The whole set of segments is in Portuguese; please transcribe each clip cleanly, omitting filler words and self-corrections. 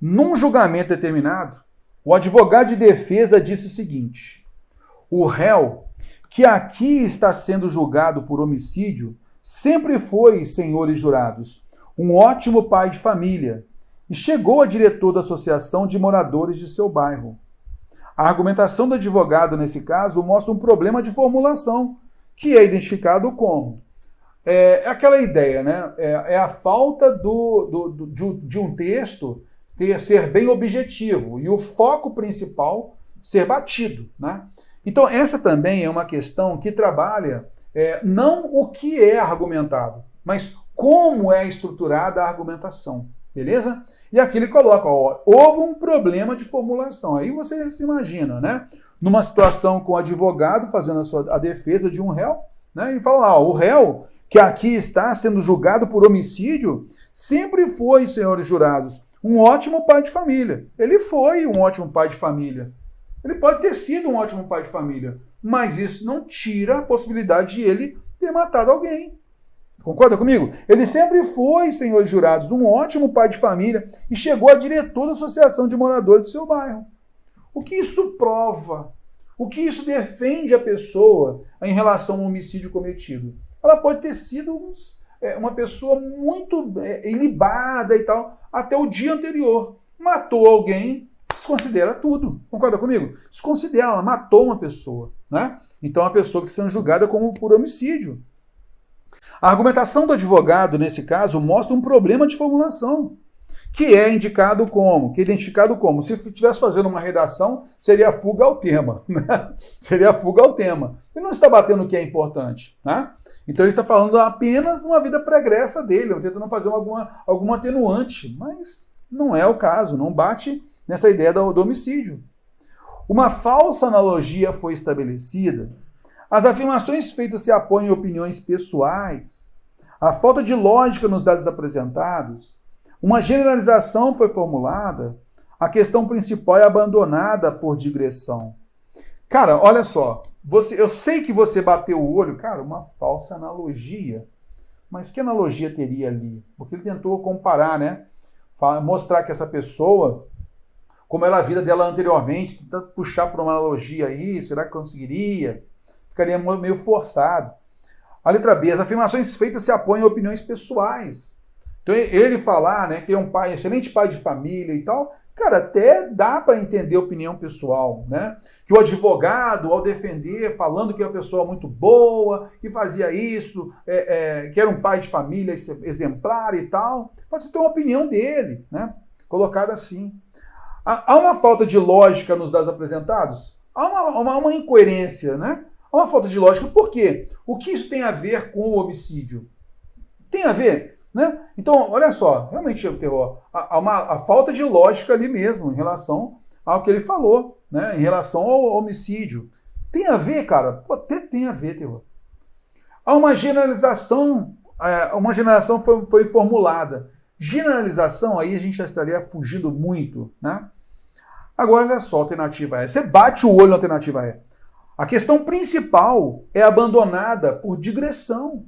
Num julgamento determinado, o advogado de defesa disse o seguinte: o réu, que aqui está sendo julgado por homicídio, sempre foi, senhores jurados, um ótimo pai de família e chegou a diretor da associação de moradores de seu bairro. A argumentação do advogado, nesse caso, mostra um problema de formulação, que é identificado como aquela ideia, né? É a falta de um texto ser bem objetivo e o foco principal ser batido, né? Então, essa também é uma questão que trabalha não o que é argumentado, mas como é estruturada a argumentação, beleza? E aqui ele coloca, ó, houve um problema de formulação. Aí você se imagina, né? Numa situação com o advogado fazendo a defesa de um réu, né? E fala lá, ó, o réu que aqui está sendo julgado por homicídio sempre foi, senhores jurados, um ótimo pai de família. Ele foi um ótimo pai de família. Ele pode ter sido um ótimo pai de família, mas isso não tira a possibilidade de ele ter matado alguém. Concorda comigo? Ele sempre foi, senhores jurados, um ótimo pai de família e chegou a diretor da associação de moradores do seu bairro. O que isso prova? O que isso defende a pessoa em relação ao homicídio cometido? Ela pode ter sido uma pessoa muito ilibada e tal, até o dia anterior. Matou alguém, desconsidera tudo. Concorda comigo? Desconsidera, ela matou uma pessoa, né? Então, a pessoa que está sendo julgada como por homicídio. A argumentação do advogado, nesse caso, mostra um problema de formulação, que é indicado como, que é identificado como, se estivesse fazendo uma redação, seria fuga ao tema, né? Seria fuga ao tema. Ele não está batendo o que é importante, né? Então ele está falando apenas de uma vida pregressa dele, tentando fazer alguma atenuante, mas não é o caso, não bate nessa ideia do homicídio. Uma falsa analogia foi estabelecida. As afirmações feitas se apoiam em opiniões pessoais. A falta de lógica nos dados apresentados. Uma generalização foi formulada. A questão principal é abandonada por digressão. Cara, olha só. Eu sei que você bateu o olho. Cara, uma falsa analogia. Mas que analogia teria ali? Porque ele tentou comparar, né? Mostrar que essa pessoa, como era a vida dela anteriormente, tentar puxar por uma analogia aí, será que conseguiria? Ficaria meio forçado. A letra B, as afirmações feitas se apoiam em opiniões pessoais. Então ele falar, né, que é um pai, excelente pai de família e tal, cara, até dá para entender a opinião pessoal, né? Que o advogado, ao defender, falando que é uma pessoa muito boa, que fazia isso, que era um pai de família exemplar e tal, pode ter uma opinião dele, né? Colocada assim. Há uma falta de lógica nos dados apresentados? Há uma incoerência, né? Há uma falta de lógica. Por quê? O que isso tem a ver com o homicídio? Tem a ver, né? Então, olha só, realmente, há uma falta de lógica ali mesmo em relação ao que ele falou, né? Em relação ao homicídio. Tem a ver, cara? Pô, até tem a ver, Terror. Há uma generalização foi formulada. Generalização, aí a gente já estaria fugindo muito, né? Agora, olha só a alternativa E. Você bate o olho na alternativa E. A questão principal é abandonada por digressão.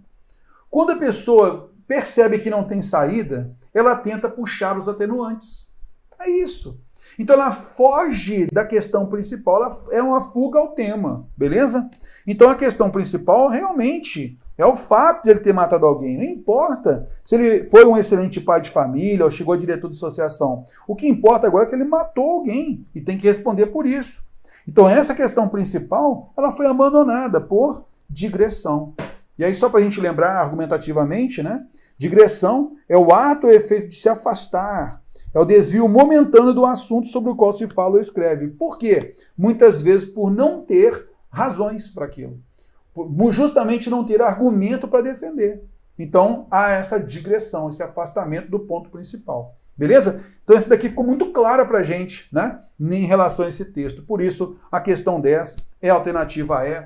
Quando a pessoa percebe que não tem saída, ela tenta puxar os atenuantes. É isso. Então ela foge da questão principal, ela é uma fuga ao tema, beleza? Então a questão principal realmente é o fato de ele ter matado alguém. Não importa se ele foi um excelente pai de família ou chegou a diretor de associação. O que importa agora é que ele matou alguém e tem que responder por isso. Então essa questão principal, ela foi abandonada por digressão. E aí só para a gente lembrar argumentativamente, né? Digressão é o ato ou efeito de se afastar. É o desvio momentâneo do assunto sobre o qual se fala ou escreve. Por quê? Muitas vezes por não ter razões para aquilo. Por justamente não ter argumento para defender. Então há essa digressão, esse afastamento do ponto principal. Beleza? Então esse daqui ficou muito clara para a gente, né? Em relação a esse texto. Por isso, a questão 10 é a alternativa E.